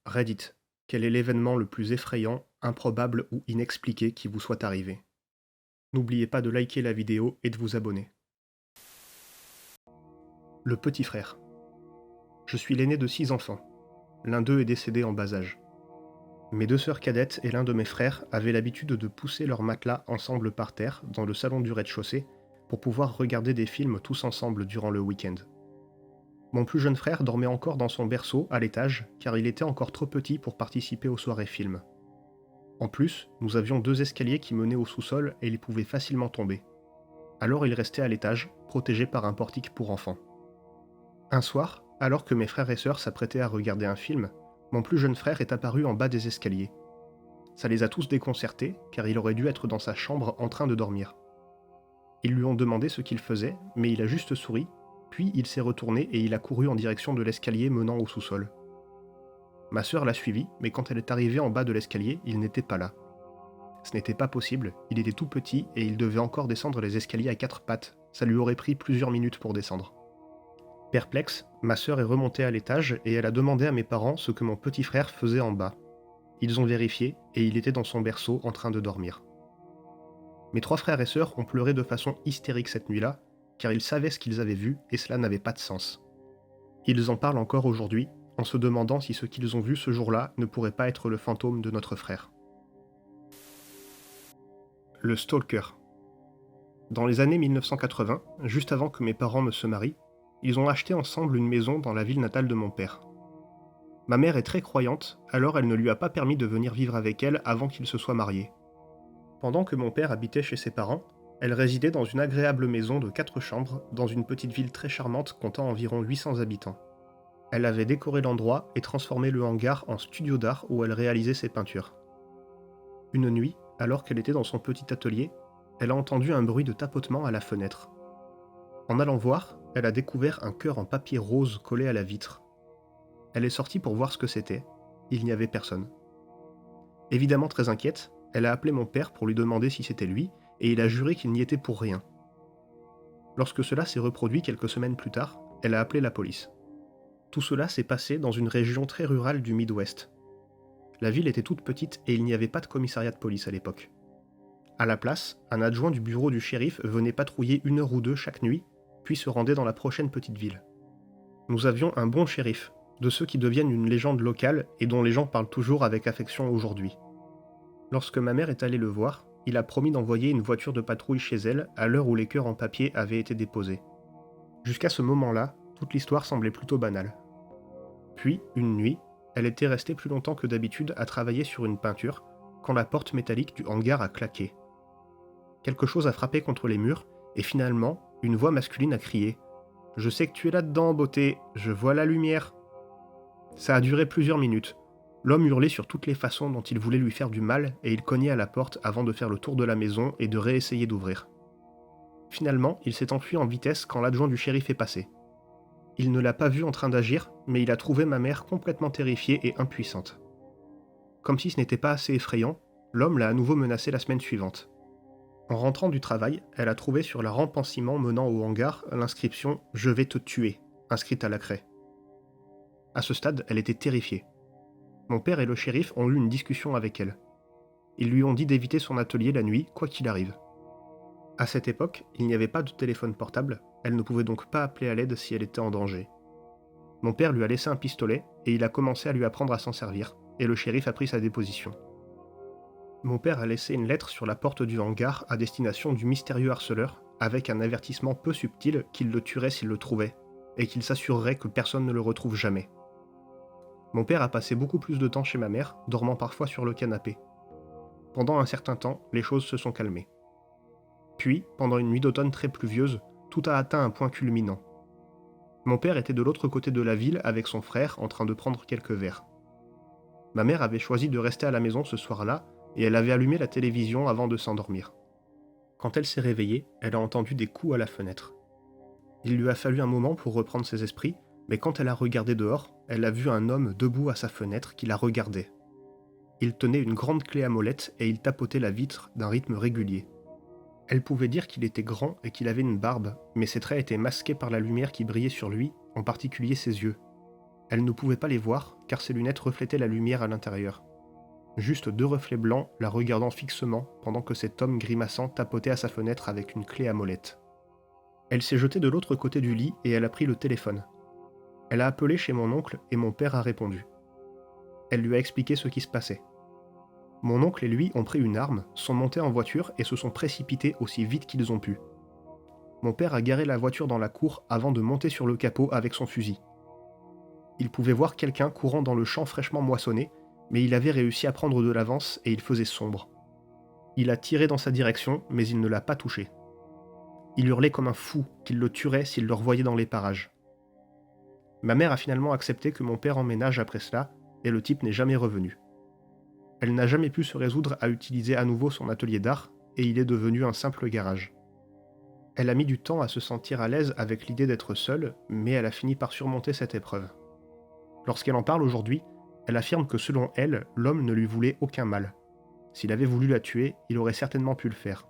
Reddit. Quel est l'événement le plus effrayant, improbable ou inexpliqué qui vous soit arrivé? N'oubliez pas de liker la vidéo et de vous abonner. Le petit frère. Je suis l'aîné de 6 enfants. L'un d'eux est décédé en bas âge. Mes deux sœurs cadettes et l'un de mes frères avaient l'habitude de pousser leur matelas ensemble par terre dans le salon du rez-de-chaussée pour pouvoir regarder des films tous ensemble durant le week-end. Mon plus jeune frère dormait encore dans son berceau à l'étage car il était encore trop petit pour participer aux soirées films. En plus, nous avions deux escaliers qui menaient au sous-sol et il pouvait facilement tomber. Alors il restait à l'étage, protégé par un portique pour enfants. Un soir, alors que mes frères et sœurs s'apprêtaient à regarder un film, mon plus jeune frère est apparu en bas des escaliers. Ça les a tous déconcertés, car il aurait dû être dans sa chambre en train de dormir. Ils lui ont demandé ce qu'il faisait, mais il a juste souri, puis il s'est retourné et il a couru en direction de l'escalier menant au sous-sol. Ma sœur l'a suivi, mais quand elle est arrivée en bas de l'escalier, il n'était pas là. Ce n'était pas possible, il était tout petit et il devait encore descendre les escaliers à quatre pattes. Ça lui aurait pris plusieurs minutes pour descendre. Perplexe, ma sœur est remontée à l'étage et elle a demandé à mes parents ce que mon petit frère faisait en bas. Ils ont vérifié et il était dans son berceau en train de dormir. Mes trois frères et sœurs ont pleuré de façon hystérique cette nuit-là, car ils savaient ce qu'ils avaient vu et cela n'avait pas de sens. Ils en parlent encore aujourd'hui, en se demandant si ce qu'ils ont vu ce jour-là ne pourrait pas être le fantôme de notre frère. Le stalker. Dans les années 1980, juste avant que mes parents ne se marient, ils ont acheté ensemble une maison dans la ville natale de mon père. Ma mère est très croyante, alors elle ne lui a pas permis de venir vivre avec elle avant qu'ils se soient mariés. Pendant que mon père habitait chez ses parents, elle résidait dans une agréable maison de 4 chambres dans une petite ville très charmante comptant environ 800 habitants. Elle avait décoré l'endroit et transformé le hangar en studio d'art où elle réalisait ses peintures. Une nuit, alors qu'elle était dans son petit atelier, elle a entendu un bruit de tapotement à la fenêtre. En allant voir, elle a découvert un cœur en papier rose collé à la vitre. Elle est sortie pour voir ce que c'était. Il n'y avait personne. Évidemment très inquiète, elle a appelé mon père pour lui demander si c'était lui, et il a juré qu'il n'y était pour rien. Lorsque cela s'est reproduit quelques semaines plus tard, elle a appelé la police. Tout cela s'est passé dans une région très rurale du Midwest. La ville était toute petite et il n'y avait pas de commissariat de police à l'époque. À la place, un adjoint du bureau du shérif venait patrouiller 1 heure ou deux chaque nuit, puis se rendait dans la prochaine petite ville. Nous avions un bon shérif, de ceux qui deviennent une légende locale et dont les gens parlent toujours avec affection aujourd'hui. Lorsque ma mère est allée le voir, il a promis d'envoyer une voiture de patrouille chez elle à l'heure où les cœurs en papier avaient été déposés. Jusqu'à ce moment-là, toute l'histoire semblait plutôt banale. Puis, une nuit, elle était restée plus longtemps que d'habitude à travailler sur une peinture, quand la porte métallique du hangar a claqué. Quelque chose a frappé contre les murs, et finalement, une voix masculine a crié « Je sais que tu es là-dedans, beauté, je vois la lumière !» Ça a duré plusieurs minutes. L'homme hurlait sur toutes les façons dont il voulait lui faire du mal, et il cognait à la porte avant de faire le tour de la maison et de réessayer d'ouvrir. Finalement, il s'est enfui en vitesse quand l'adjoint du shérif est passé. Il ne l'a pas vu en train d'agir, mais il a trouvé ma mère complètement terrifiée et impuissante. Comme si ce n'était pas assez effrayant, l'homme l'a à nouveau menacée la semaine suivante. En rentrant du travail, elle a trouvé sur la rampe en ciment menant au hangar l'inscription « Je vais te tuer » inscrite à la craie. À ce stade, elle était terrifiée. Mon père et le shérif ont eu une discussion avec elle. Ils lui ont dit d'éviter son atelier la nuit, quoi qu'il arrive. À cette époque, il n'y avait pas de téléphone portable, elle ne pouvait donc pas appeler à l'aide si elle était en danger. Mon père lui a laissé un pistolet et il a commencé à lui apprendre à s'en servir, et le shérif a pris sa déposition. Mon père a laissé une lettre sur la porte du hangar à destination du mystérieux harceleur, avec un avertissement peu subtil qu'il le tuerait s'il le trouvait, et qu'il s'assurerait que personne ne le retrouve jamais. Mon père a passé beaucoup plus de temps chez ma mère, dormant parfois sur le canapé. Pendant un certain temps, les choses se sont calmées. Puis, pendant une nuit d'automne très pluvieuse, tout a atteint un point culminant. Mon père était de l'autre côté de la ville avec son frère en train de prendre quelques verres. Ma mère avait choisi de rester à la maison ce soir-là et elle avait allumé la télévision avant de s'endormir. Quand elle s'est réveillée, elle a entendu des coups à la fenêtre. Il lui a fallu un moment pour reprendre ses esprits, mais quand elle a regardé dehors, elle a vu un homme debout à sa fenêtre qui la regardait. Il tenait une grande clé à molette et il tapotait la vitre d'un rythme régulier. Elle pouvait dire qu'il était grand et qu'il avait une barbe, mais ses traits étaient masqués par la lumière qui brillait sur lui, en particulier ses yeux. Elle ne pouvait pas les voir car ses lunettes reflétaient la lumière à l'intérieur. Juste deux reflets blancs la regardant fixement pendant que cet homme grimaçant tapotait à sa fenêtre avec une clé à molette. Elle s'est jetée de l'autre côté du lit et elle a pris le téléphone. Elle a appelé chez mon oncle et mon père a répondu. Elle lui a expliqué ce qui se passait. Mon oncle et lui ont pris une arme, sont montés en voiture et se sont précipités aussi vite qu'ils ont pu. Mon père a garé la voiture dans la cour avant de monter sur le capot avec son fusil. Il pouvait voir quelqu'un courant dans le champ fraîchement moissonné, mais il avait réussi à prendre de l'avance et il faisait sombre. Il a tiré dans sa direction, mais il ne l'a pas touché. Il hurlait comme un fou qu'il le tuerait s'il le revoyait dans les parages. Ma mère a finalement accepté que mon père emménage après cela, et le type n'est jamais revenu. Elle n'a jamais pu se résoudre à utiliser à nouveau son atelier d'art, et il est devenu un simple garage. Elle a mis du temps à se sentir à l'aise avec l'idée d'être seule, mais elle a fini par surmonter cette épreuve. Lorsqu'elle en parle aujourd'hui, elle affirme que selon elle, l'homme ne lui voulait aucun mal. S'il avait voulu la tuer, il aurait certainement pu le faire.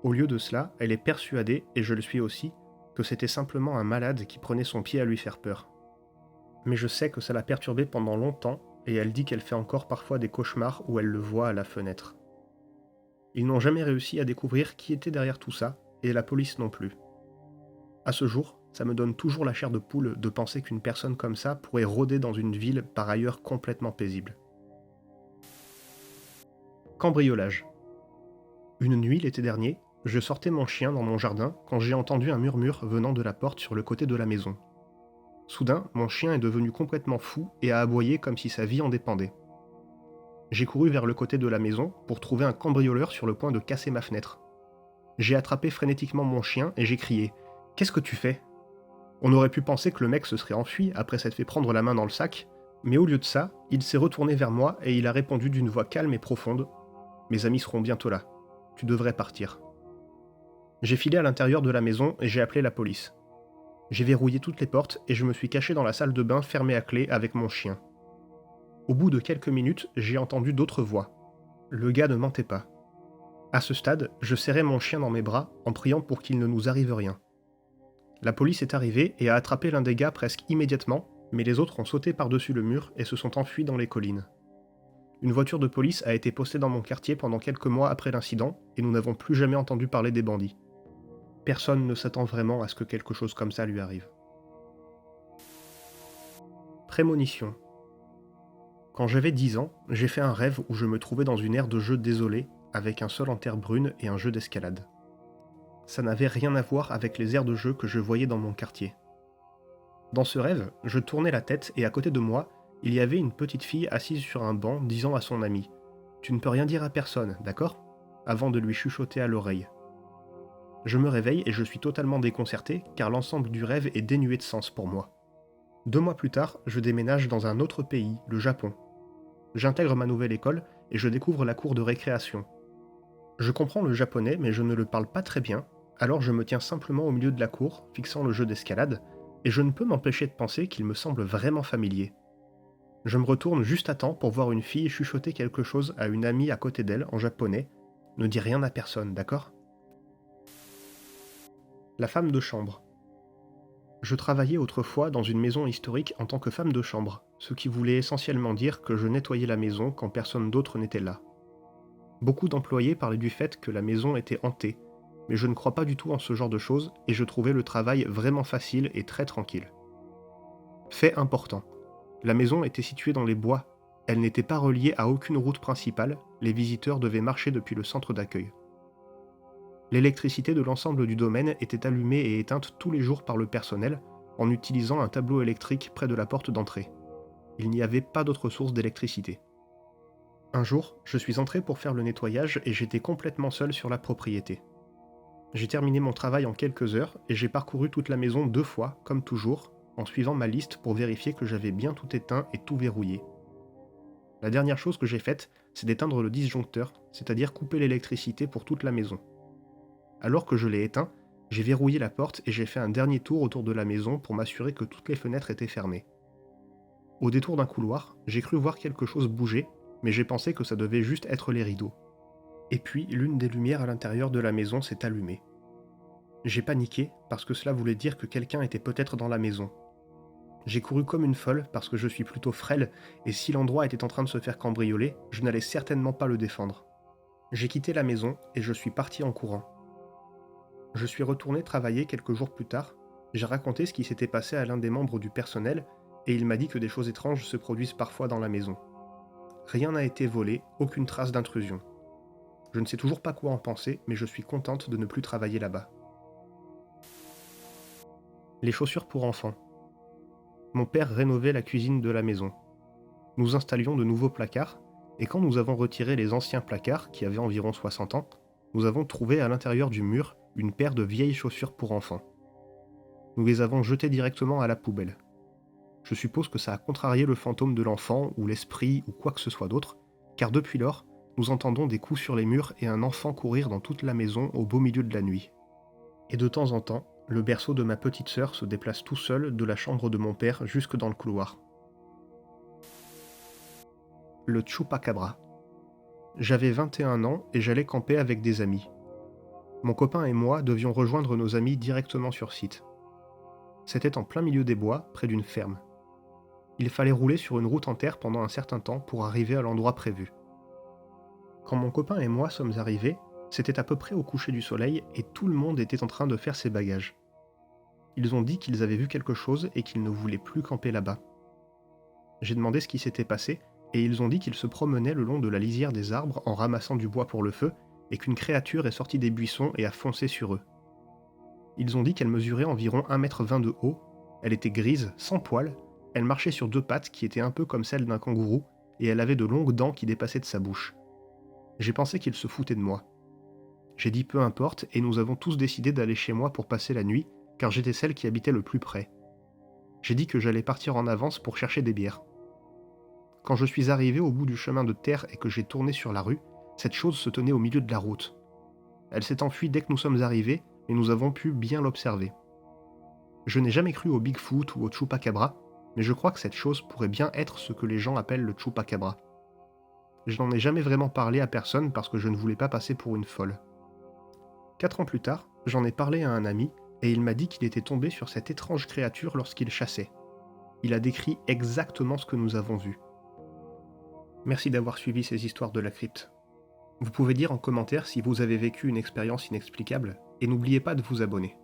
Au lieu de cela, elle est persuadée, et je le suis aussi, que c'était simplement un malade qui prenait son pied à lui faire peur. Mais je sais que ça l'a perturbée pendant longtemps, et elle dit qu'elle fait encore parfois des cauchemars où elle le voit à la fenêtre. Ils n'ont jamais réussi à découvrir qui était derrière tout ça, et la police non plus. À ce jour, ça me donne toujours la chair de poule de penser qu'une personne comme ça pourrait rôder dans une ville par ailleurs complètement paisible. Cambriolage. Une nuit l'été dernier, je sortais mon chien dans mon jardin quand j'ai entendu un murmure venant de la porte sur le côté de la maison. Soudain, mon chien est devenu complètement fou et a aboyé comme si sa vie en dépendait. J'ai couru vers le côté de la maison pour trouver un cambrioleur sur le point de casser ma fenêtre. J'ai attrapé frénétiquement mon chien et j'ai crié « Qu'est-ce que tu fais ?» On aurait pu penser que le mec se serait enfui après s'être fait prendre la main dans le sac, mais au lieu de ça, il s'est retourné vers moi et il a répondu d'une voix calme et profonde « Mes amis seront bientôt là. Tu devrais partir. » J'ai filé à l'intérieur de la maison et j'ai appelé la police. J'ai verrouillé toutes les portes et je me suis caché dans la salle de bain fermée à clé avec mon chien. Au bout de quelques minutes, j'ai entendu d'autres voix. Le gars ne mentait pas. À ce stade, je serrais mon chien dans mes bras en priant pour qu'il ne nous arrive rien. La police est arrivée et a attrapé l'un des gars presque immédiatement, mais les autres ont sauté par-dessus le mur et se sont enfuis dans les collines. Une voiture de police a été postée dans mon quartier pendant quelques mois après l'incident et nous n'avons plus jamais entendu parler des bandits. Personne ne s'attend vraiment à ce que quelque chose comme ça lui arrive. Prémonition. Quand j'avais 10 ans, j'ai fait un rêve où je me trouvais dans une aire de jeu désolée, avec un sol en terre brune et un jeu d'escalade. Ça n'avait rien à voir avec les aires de jeu que je voyais dans mon quartier. Dans ce rêve, je tournais la tête et à côté de moi, il y avait une petite fille assise sur un banc disant à son amie « Tu ne peux rien dire à personne, d'accord ?» avant de lui chuchoter à l'oreille. Je me réveille et je suis totalement déconcerté car l'ensemble du rêve est dénué de sens pour moi. 2 mois plus tard, je déménage dans un autre pays, le Japon. J'intègre ma nouvelle école et je découvre la cour de récréation. Je comprends le japonais mais je ne le parle pas très bien, alors je me tiens simplement au milieu de la cour, fixant le jeu d'escalade, et je ne peux m'empêcher de penser qu'il me semble vraiment familier. Je me retourne juste à temps pour voir une fille chuchoter quelque chose à une amie à côté d'elle en japonais. Ne dis rien à personne, d'accord ? La femme de chambre. Je travaillais autrefois dans une maison historique en tant que femme de chambre, ce qui voulait essentiellement dire que je nettoyais la maison quand personne d'autre n'était là. Beaucoup d'employés parlaient du fait que la maison était hantée, mais je ne crois pas du tout en ce genre de choses et je trouvais le travail vraiment facile et très tranquille. Fait important, la maison était située dans les bois, elle n'était pas reliée à aucune route principale, les visiteurs devaient marcher depuis le centre d'accueil. L'électricité de l'ensemble du domaine était allumée et éteinte tous les jours par le personnel en utilisant un tableau électrique près de la porte d'entrée. Il n'y avait pas d'autre source d'électricité. Un jour, je suis entré pour faire le nettoyage et j'étais complètement seul sur la propriété. J'ai terminé mon travail en quelques heures et j'ai parcouru toute la maison 2 fois, comme toujours, en suivant ma liste pour vérifier que j'avais bien tout éteint et tout verrouillé. La dernière chose que j'ai faite, c'est d'éteindre le disjoncteur, c'est-à-dire couper l'électricité pour toute la maison. Alors que je l'ai éteint, j'ai verrouillé la porte et j'ai fait un dernier tour autour de la maison pour m'assurer que toutes les fenêtres étaient fermées. Au détour d'un couloir, j'ai cru voir quelque chose bouger, mais j'ai pensé que ça devait juste être les rideaux. Et puis, l'une des lumières à l'intérieur de la maison s'est allumée. J'ai paniqué parce que cela voulait dire que quelqu'un était peut-être dans la maison. J'ai couru comme une folle parce que je suis plutôt frêle et si l'endroit était en train de se faire cambrioler, je n'allais certainement pas le défendre. J'ai quitté la maison et je suis parti en courant. Je suis retourné travailler quelques jours plus tard. J'ai raconté ce qui s'était passé à l'un des membres du personnel et il m'a dit que des choses étranges se produisent parfois dans la maison. Rien n'a été volé, aucune trace d'intrusion. Je ne sais toujours pas quoi en penser, mais je suis contente de ne plus travailler là-bas. Les chaussures pour enfants. Mon père rénovait la cuisine de la maison. Nous installions de nouveaux placards, et quand nous avons retiré les anciens placards, qui avaient environ 60 ans, nous avons trouvé à l'intérieur du mur une paire de vieilles chaussures pour enfants. Nous les avons jetées directement à la poubelle. Je suppose que ça a contrarié le fantôme de l'enfant, ou l'esprit, ou quoi que ce soit d'autre, car depuis lors, nous entendons des coups sur les murs et un enfant courir dans toute la maison au beau milieu de la nuit. Et de temps en temps, le berceau de ma petite sœur se déplace tout seul de la chambre de mon père jusque dans le couloir. Le Chupacabra. J'avais 21 ans et j'allais camper avec des amis. Mon copain et moi devions rejoindre nos amis directement sur site. C'était en plein milieu des bois, près d'une ferme. Il fallait rouler sur une route en terre pendant un certain temps pour arriver à l'endroit prévu. Quand mon copain et moi sommes arrivés, c'était à peu près au coucher du soleil et tout le monde était en train de faire ses bagages. Ils ont dit qu'ils avaient vu quelque chose et qu'ils ne voulaient plus camper là-bas. J'ai demandé ce qui s'était passé et ils ont dit qu'ils se promenaient le long de la lisière des arbres en ramassant du bois pour le feu et qu'une créature est sortie des buissons et a foncé sur eux. Ils ont dit qu'elle mesurait environ 1,20 m de haut, elle était grise, sans poils, elle marchait sur deux pattes qui étaient un peu comme celles d'un kangourou et elle avait de longues dents qui dépassaient de sa bouche. J'ai pensé qu'ils se foutaient de moi. J'ai dit peu importe et nous avons tous décidé d'aller chez moi pour passer la nuit car j'étais celle qui habitait le plus près. J'ai dit que j'allais partir en avance pour chercher des bières. Quand je suis arrivé au bout du chemin de terre et que j'ai tourné sur la rue, cette chose se tenait au milieu de la route. Elle s'est enfuie dès que nous sommes arrivés, et nous avons pu bien l'observer. Je n'ai jamais cru au Bigfoot ou au Chupacabra, mais je crois que cette chose pourrait bien être ce que les gens appellent le Chupacabra. Je n'en ai jamais vraiment parlé à personne parce que je ne voulais pas passer pour une folle. 4 ans plus tard, j'en ai parlé à un ami, et il m'a dit qu'il était tombé sur cette étrange créature lorsqu'il chassait. Il a décrit exactement ce que nous avons vu. Merci d'avoir suivi ces histoires de la crypte. Vous pouvez dire en commentaire si vous avez vécu une expérience inexplicable, et n'oubliez pas de vous abonner.